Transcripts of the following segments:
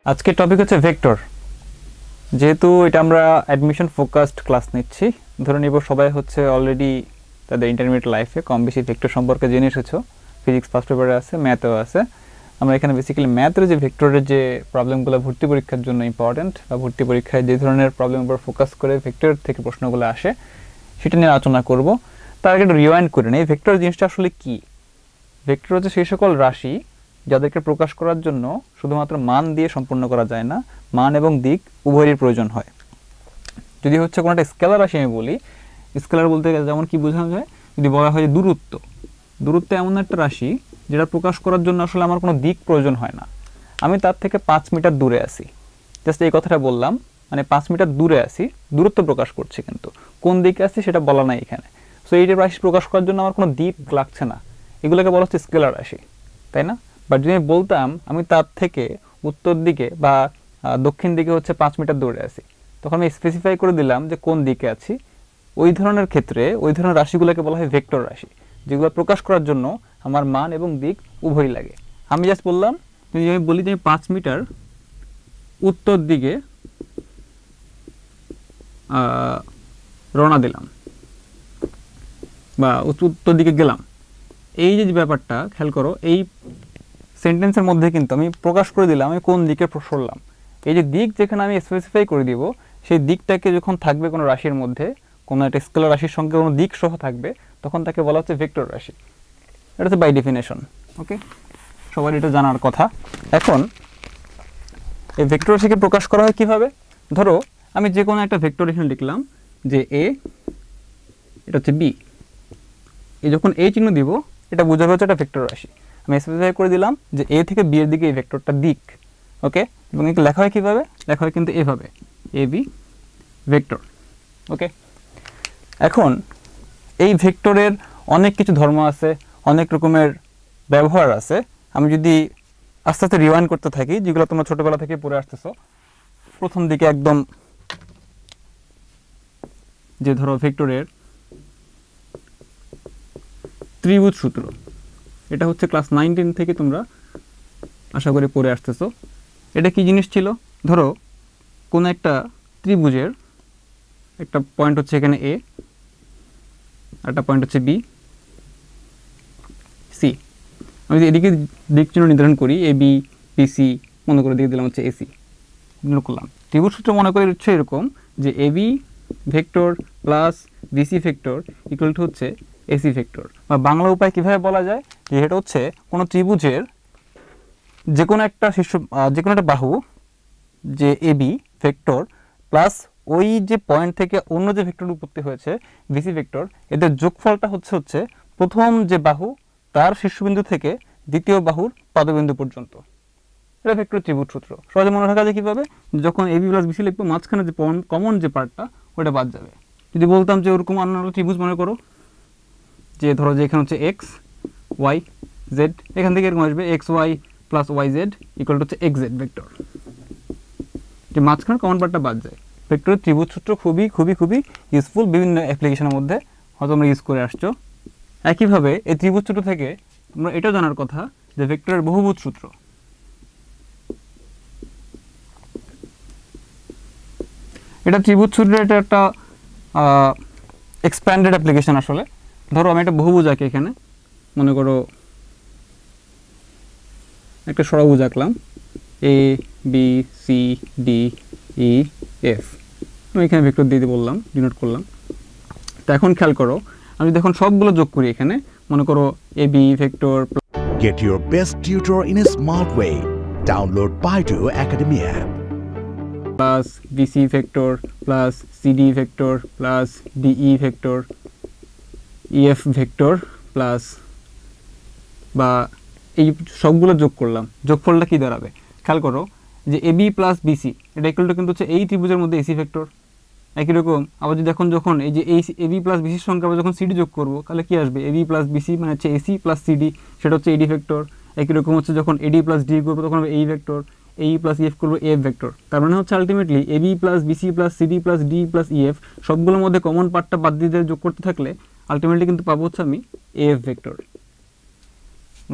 আজকের টপিক হচ্ছে ভেক্টর। যেহেতু এটা আমরা অ্যাডমিশন ফোকাসড ক্লাস নিচ্ছি, ধরে নিব সবাই হচ্ছে অলরেডি তাদের ইন্টারমিডিয়েট লাইফে কম বেশি ভেক্টর সম্পর্কে জেনে এসেছো। ফিজিক্স ফার্স্ট পেপারে আছে, ম্যাথেও আছে। আমরা এখানে বেসিক্যালি ম্যাথের যে ভেক্টরের যে প্রবলেমগুলো ভর্তি পরীক্ষার জন্য ইম্পর্টেন্ট, বা ভর্তি পরীক্ষায় যে ধরনের প্রবলেমের উপর ফোকাস করে ভেক্টর থেকে প্রশ্নগুলো আসে সেটা নিয়ে আলোচনা করব। তার আগে একটু রিওয়াইন্ড করে নিই, ভেক্টর জিনিসটা আসলে কী। ভেক্টর হচ্ছে সেই সকল রাশি যাদেরকে প্রকাশ করার জন্য শুধুমাত্র মান দিয়ে সম্পূর্ণ করা যায় না, মান এবং দিক উভয়েরই প্রয়োজন হয়। যদি হচ্ছে কোনো একটা স্কেলার রাশি আমি বলি, স্কেলার বলতে গেলে যেমন কি বোঝানো যায়, যদি বলা হয় যে দূরত্ব, দূরত্ব এমন একটা রাশি যেটা প্রকাশ করার জন্য আসলে আমার কোনো দিক প্রয়োজন হয় না। আমি তার থেকে 5 মিটার দূরে আছি, জাস্ট এই কথাটা বললাম, মানে 5 মিটার দূরে আছি, দূরত্ব প্রকাশ করছি, কিন্তু কোন দিকে আছি সেটা বলা নাই এখানে। সো এই রাশি প্রকাশ করার জন্য আমার কোনো দিক লাগছে না, এগুলোকে বলা হচ্ছে স্কেলার রাশি, তাই না? বাট যদি আমি বলতাম আমি তার থেকে উত্তর দিকে বা দক্ষিণ দিকে হচ্ছে 5 মিটার দূরে আছি, তখন আমি স্পেসিফাই করে দিলাম যে কোন দিকে আছি। ওই ধরনের ক্ষেত্রে ওই ধরনের রাশিগুলোকে বলা হয় ভেক্টর রাশি, যেগুলো প্রকাশ করার জন্য আমার মান এবং দিক উভয়ই লাগে। আমি জাস্ট বললাম, যদি আমি বলি যে আমি 5 মিটার উত্তর দিকে রওনা দিলাম বা উত্তর দিকে গেলাম, এই যে ব্যাপারটা খেয়াল করো, এই সেন্টেন্সের মধ্যে কিন্তু আমি প্রকাশ করে দিলাম আমি কোন দিকে সরলাম। এই যে দিক যেখানে আমি স্পেসিফাই করে দিব, সেই দিকটাকে যখন থাকবে কোনো রাশির মধ্যে, কোনো একটা স্কেলার রাশির সঙ্গে কোনো দিক সহ থাকবে, তখন তাকে বলা হচ্ছে ভেক্টর রাশি। এটা হচ্ছে বাই ডেফিনেশন। ওকে, সবার এটা জানার কথা। এখন এই ভেক্টর রাশিকে প্রকাশ করা হয় কীভাবে? ধরো আমি যে কোনো একটা ভেক্টর এখানে লিখলাম যে এ, এটা হচ্ছে বি। এই যখন এ চিহ্ন দিব, এটা বোঝাবে হচ্ছে একটা ভেক্টর রাশি। আমি স্পেসিফাই করে দিলাম যে এ থেকে বি এর দিকে এই ভেক্টরটা দিক। ওকে, এবং একে লেখা হয় কীভাবে? লেখা হয় কিন্তু এভাবে, এ বি ভেক্টর। ওকে, এখন এই ভেক্টরের অনেক কিছু ধর্ম আছে, অনেক রকমের ব্যবহার আছে। আমি যদি আস্তে আস্তে রিওয়াইন্ড করতে থাকি, যেগুলো তোমরা ছোটোবেলা থেকে পড়ে আসতেছো, প্রথম দিকে একদম যে ধরো ভেক্টরের ত্রিভুজ সূত্র, এটা হচ্ছে ক্লাস 9-10 থেকে তোমরা আশা করি পড়ে আসতেছো। এটা কি জিনিস ছিল? ধরো কোনো একটা ত্রিভুজের একটা পয়েন্ট হচ্ছে এখানে এ, একটা পয়েন্ট হচ্ছে বি সি। আমি যদি এদিকে দিক চিহ্ন নির্ধারণ করি, এ বি বি সি, মনে করে দিয়ে দিলাম হচ্ছে এসি, করলাম। ত্রিভুজ সূত্র মনে করে হচ্ছে এরকম যে A B vector plus BC vector equal to হচ্ছে এসি ভেক্টর। বা বাংলা উপায় কীভাবে বলা যায়, যে এটা হচ্ছে কোনো ত্রিভুজের যে কোনো একটা শীর্ষ, যে কোনো একটা বাহু, যে এ বি ভেক্টর প্লাস ওই যে পয়েন্ট থেকে অন্য যে ভেক্টর উৎপত্তি হয়েছে বিসি ভেক্টর, এদের যোগফলটা হচ্ছে প্রথম যে বাহু তার শীর্ষবিন্দু থেকে দ্বিতীয় বাহুর পাদবিন্দু পর্যন্ত। এটা ভেক্টর ত্রিভুজ সূত্র। সহজে মনে রাখা যায় কীভাবে? যখন এ বি প্লাস বিসি লিখবো, মাঝখানে যে কমন যে পার্টটা ওটা বাদ যাবে। যদি বলতাম যে ওরকম অন্য ত্রিভুজ মনে করো, যে ধরো যে এখানে হচ্ছে এক্স ওয়াই জেড, এখান থেকে এরকম আসবে x y plus y z equal to হচ্ছে এক্স জেড ভেক্টর, যে মাঝখানে কমন পার্টটা বাদ যায়। ভেক্টরের ত্রিভুজ সূত্র খুবই খুবই খুবই ইউজফুল, বিভিন্ন অ্যাপ্লিকেশনের মধ্যে হয়তো আমরা ইউজ করে আসছো। একইভাবে এই ত্রিভুজ সূত্র থেকে আমরা এটাও জানার কথা যে ভেক্টরের বহুভুজ সূত্র। এটা ত্রিভুজ সূত্রের এটা একটা এক্সপ্যান্ডেড অ্যাপ্লিকেশন। আসলে ধরো আমি একটা বহুভুজ আঁকি, এখানে মনে করো একটা ষড়ভুজ আঁকলাম, A B C D E F. আমি এখানে ভেক্টর দিয়ে বললাম, ডিনোট করলাম। তো এখন খেয়াল করো, আমি যদি এখন সবগুলো যোগ করি, এখানে মনে করো A B vector. Get your best tutor in a smart way. Download Baidu Academy app. Plus BC vector plus CD vector plus DE vector EF vector plus, বা এই সবগুলো যোগ করলাম, যোগফলটা কী দাঁড়াবে? খেয়াল করো যে এ বি প্লাস বিসি এটা ইকুয়ালটা কিন্তু হচ্ছে এই ত্রিভুজের মধ্যে এসি ভেক্টর। একই রকম আবার যদি যখন এই যে এই এ বি প্লাস বিসির সঙ্গে আবার যখন সিডি যোগ করবো, তাহলে কী আসবে? এ বি প্লাস বিসি মানে হচ্ছে এসি প্লাস সিডি, সেটা হচ্ছে এডি ভেক্টর। একই রকম হচ্ছে যখন এডি প্লাস ডি করবো, তখন হবে এই ভেক্টর, এই প্লাস ইএফ করবো এফ ভেক্টর। তার মানে হচ্ছে ultimately A B plus BC plus CD plus D plus EF সবগুলোর মধ্যে কমন পার্টটা বাদ দিয়ে যোগ করতে থাকলে আলটিমেটলি কিন্তু পাবো হচ্ছে আমি এফ ভেক্টর।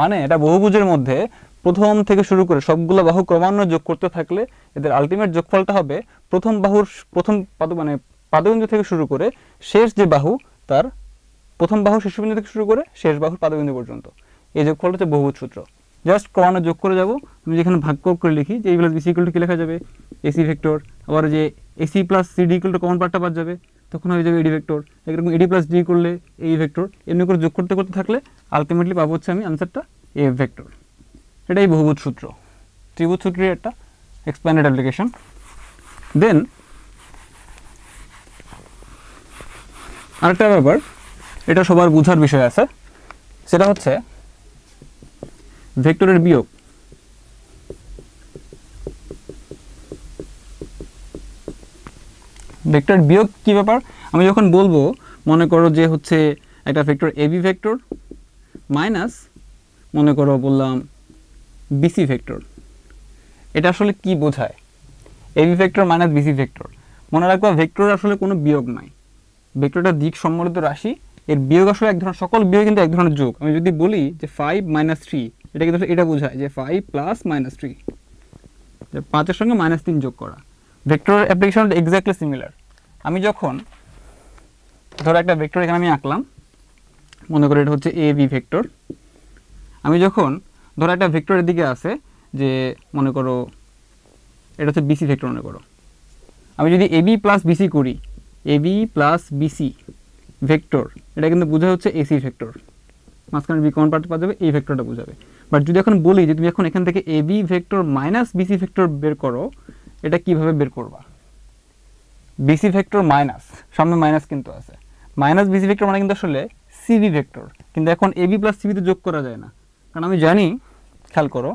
মানে এটা বহুভুজের মধ্যে প্রথম থেকে শুরু করে সবগুলো বাহু ক্রমান্বয়ে যোগ করতে থাকলে এদের আলটিমেট যোগফলটা হবে প্রথম বাহুর প্রথম পাদবিন্দু থেকে শুরু করে শেষ যে বাহু তার প্রথম বাহু শীর্ষবিন্দু থেকে শুরু করে শেষ বাহুর পাদবিন্দু পর্যন্ত। এই যোগফলটা হচ্ছে বহুভুজ সূত্র। জাস্ট ক্রমান্বয়ে যোগ করে যাব। আমি যেখানে ভাগ করে লিখি যে a plus BC equal to কি লেখা যাবে, এসি ভেক্টর। আবার যে AC plus CD equal to common পার্টটা বাদ যাবে, তখন হয়ে যাবে এডি ভেক্টর। এরকম এডি প্লাস ডি করলে এই ভেক্টর, এমনি করে যোগ করতে করতে থাকলে আলটিমেটলি পাবো হচ্ছে আমি আনসারটা এফ ভেক্টর। এটাই বহুভুজ সূত্র, ত্রিভুজ সূত্রের একটা এক্সপ্যান্ডেড অ্যাপ্লিকেশন। দেন আরেকটা ব্যাপার, এটা সবার বোঝার বিষয় আছে, সেটা হচ্ছে ভেক্টরের বিয়োগ। ভেক্টর বিয়োগ কি ব্যাপার? আমি যখন বলবো, মনে করো যে হচ্ছে একটা ভেক্টর এবি ভেক্টর মাইনাস মনে করো বললাম বিসি ভেক্টর, এটা আসলে কি বোঝায়? AB vector minus BC vector, মনে রাখবা ভেক্টর আসলে কোনো বিয়োগ নাই, ভেক্টরটা দিক সম্বলিত রাশি, এর বিয়োগ আসলে এক ধরনের, সকল বিয়োগ কিন্তু এক ধরনের যোগ। আমি যদি বলি যে 5 মাইনাস 3, এটা কিন্তু এটা বোঝায় যে 5 প্লাস মাইনাস 3, 5-এর সঙ্গে -3 যোগ করা। ভেক্টরের অ্যাপ্লিকেশনটা এক্স্যাক্টলি সিমিলার। আমি যখন ধরো একটা ভেক্টর এখানে আমি আঁকলাম, মনে করো এটা হচ্ছে এ বি ভেক্টর। আমি যখন ধরো একটা ভেক্টরের দিকে আছে যে মনে করো এটা হচ্ছে বিসি ভেক্টর মনে করো, আমি যদি এবি প্লাস বিসি করি, এবি প্লাস বিসি ভেক্টর, এটা কিন্তু বোঝা হচ্ছে এসি ভেক্টর, মাঝখানে বি কমন পার্ট পাওয়া যাবে, এই ভেক্টরটা বোঝাবে। বাট যদি এখন বলি যে তুমি এখন এখান থেকে AB vector minus BC vector বের করো, এটা কিভাবে বের করবা? বিসি ভেক্টর মাইনাস, সামনে মাইনাস কিন্তু আছে, মাইনাস বিসি ভেক্টর মানে কিন্তু আসলে সিবি ভেক্টর, কিন্তু এখন এবি প্লাস সিবিতে যোগ করা যায় না, কারণ আমি জানি, খেয়াল করো,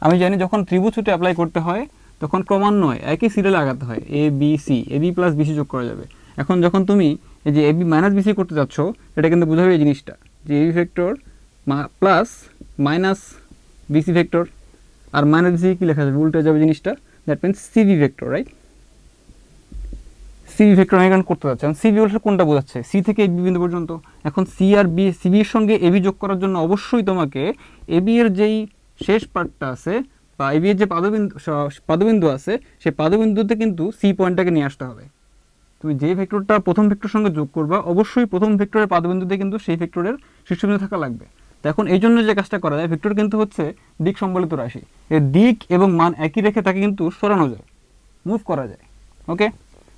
আমি জানি যখন ত্রিভুজ সূত্র অ্যাপ্লাই করতে হয় তখন ক্রমান্বয়ে একই সিরিয়ালে আগাতে হয়, A B C, AB plus BC যোগ করা যাবে। এখন যখন তুমি এই যে এবি মাইনাস বিসি করতে যাচ্ছ, এটা কিন্তু বোঝাবে এই জিনিসটা যে AB vector plus minus BC vector, আর মাইনাস বিসি কি লেখা যাবে, উল্টে যাবে জিনিসটা, that means CB vector, right? CB vector আমি এখানে করতে যাচ্ছি, সিবি বলতে কোনটা বোঝাচ্ছে, সি থেকে এবি বিন্দু পর্যন্ত। এখন সি আর বি, সিবির সঙ্গে এবি যোগ করার জন্য অবশ্যই তোমাকে এবি এর যেই শেষ পার্টটা আছে বা এবি এর যে পাদবিন্দু আছে, সেই পাদবিন্দুতে কিন্তু সি পয়েন্টটাকে নিয়ে আসতে হবে। তুমি যে ভেক্টরটা প্রথম ভেক্টর সঙ্গে যোগ করবা, অবশ্যই প্রথম ভেক্টরের পাদবিন্দুতে কিন্তু সেই ভেক্টরের শীর্ষবিন্দু থাকা লাগবে। তো এখন এই জন্য যে কাজটা করা যায়, ভেক্টর কিন্তু হচ্ছে দিক সম্বলিত রাশি, এর দিক এবং মান একই রেখে তাকে কিন্তু সরানো যায়, মুভ করা যায়। ওকে,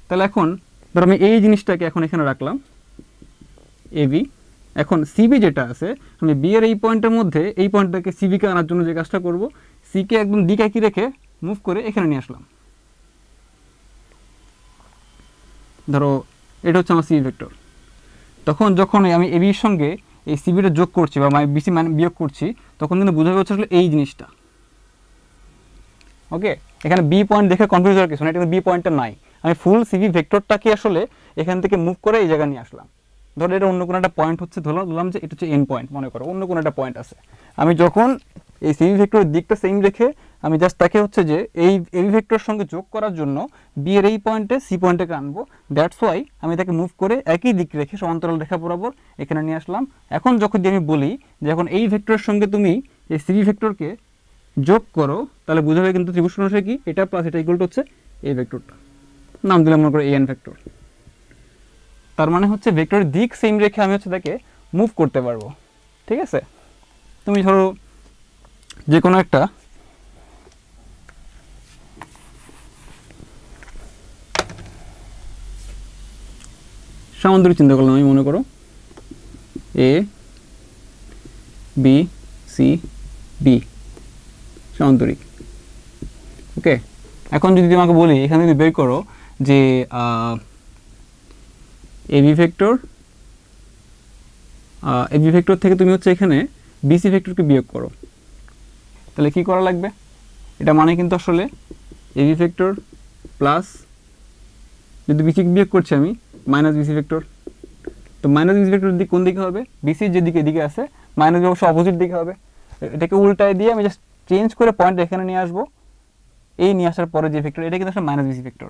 তাহলে এখন ধরো আমি এই জিনিসটাকে এখন এখানে রাখলাম এবি, এখন সিবি যেটা আছে, আমি বি এর এই পয়েন্টের মধ্যে এই পয়েন্টটাকে সিবিকে আনার জন্য যে কাজটা করব, সিকে একদম দিক একই রেখে মুভ করে এখানে নিয়ে আসলাম। ধরো এটা হচ্ছে আমার সিবি ভেক্টর, তখন যখন আমি এবির সঙ্গে এই সিবিটা যোগ করছি বা বিসি মানে বিয়োগ করছি, তখন কিন্তু বোঝা যাচ্ছে আসলে এই জিনিসটা। ওকে, এখানে বি পয়েন্ট দেখে কনফিউজ হওয়ার কিছু না, এটা বি পয়েন্টটা নাই, আমি ফুল সিবি ভেক্টরটাকে আসলে এখান থেকে মুভ করে এই জায়গায় নিয়ে আসলাম। ধরো এটা অন্য কোনো একটা পয়েন্ট হচ্ছে, ধরলাম যে এটা হচ্ছে এন পয়েন্ট, মনে করো অন্য কোনো একটা পয়েন্ট আছে, আমি যখন এই সিবি ভেক্টরের দিকটা সেম রেখে আমি জাস্ট তাকে হচ্ছে যে এই এবি ভেক্টরের সঙ্গে যোগ করার জন্য বি এর এই পয়েন্টে সি পয়েন্টটাকে আনবো, দ্যাটস ওয়াই আমি তাকে মুভ করে একই দিক রেখে সমান্তরাল রেখা বরাবর এখানে নিয়ে আসলাম। এখন যখন আমি বলি যে এখন এই ভেক্টরের সঙ্গে তুমি এই সিবি ভেক্টরকে যোগ করো, তাহলে বোঝাবে কিন্তু ত্রিভুজ অনুসারে কি এটা প্লাস এটা ইকুয়াল টু হচ্ছে এই ভেক্টরটা, নাম দিলাম মনে করো এন ভেক্টর। তার মানে হচ্ছে ভেক্টরের দিক সেম রেখে আমি হচ্ছে তাকে মুভ করতে পারবো। ঠিক আছে, তুমি ধরো যে কোনো একটা সামান্তরিক চিন্তা করলাম, আমি মনে করো এ বি সি বি সামান্তরিক। ওকে, এখন যদি তোমাকে বলি এখানে যদি বের করো যে এবি ভেক্টর থেকে তুমি হচ্ছে এখানে বিসি ভেক্টরকে বিয়োগ করো, তাহলে কি করা লাগবে? এটা মানে কিন্তু আসলে এবি ভেক্টর প্লাস, যদি বিসি বিয়োগ করছি আমি, মাইনাস বিসি ভেক্টর। তো মাইনাস বিসি ভেক্টর দিক কোন দিকে হবে? বিসির যে দিকে আছে মাইনাস অবশ্য অপোজিট দিকে হবে। এটাকে উল্টায় দিয়ে আমি জাস্ট চেঞ্জ করে পয়েন্ট এখানে নিয়ে আসবো, এই নিয়ে আসার পরে যে ভেক্টর, এটা কিন্তু আসলে মাইনাস বিসি ভেক্টর,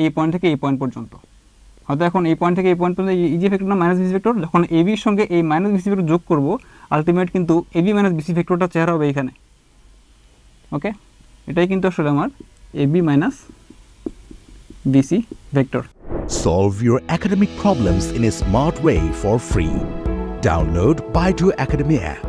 এই পয়েন্ট থেকে এই পয়েন্ট পর্যন্ত হয়তো এখন এই পয়েন্ট থেকে এই পয়েন্ট পর্যন্ত ইজি ভেক্টর না মাইনাস বিসি ভেক্টর, যখন এবির সঙ্গে এই মাইনাস বিসি ভেক্টর যোগ করবো আলটিমেট কিন্তু এবি মাইনাস বিসি ভেক্টরটা চেহারা হবে এইখানে। ওকে, এটাই কিন্তু আসলে আমার AB minus BC vector. Solve your academic problems in a smart way for free. Download Baidu Academy app.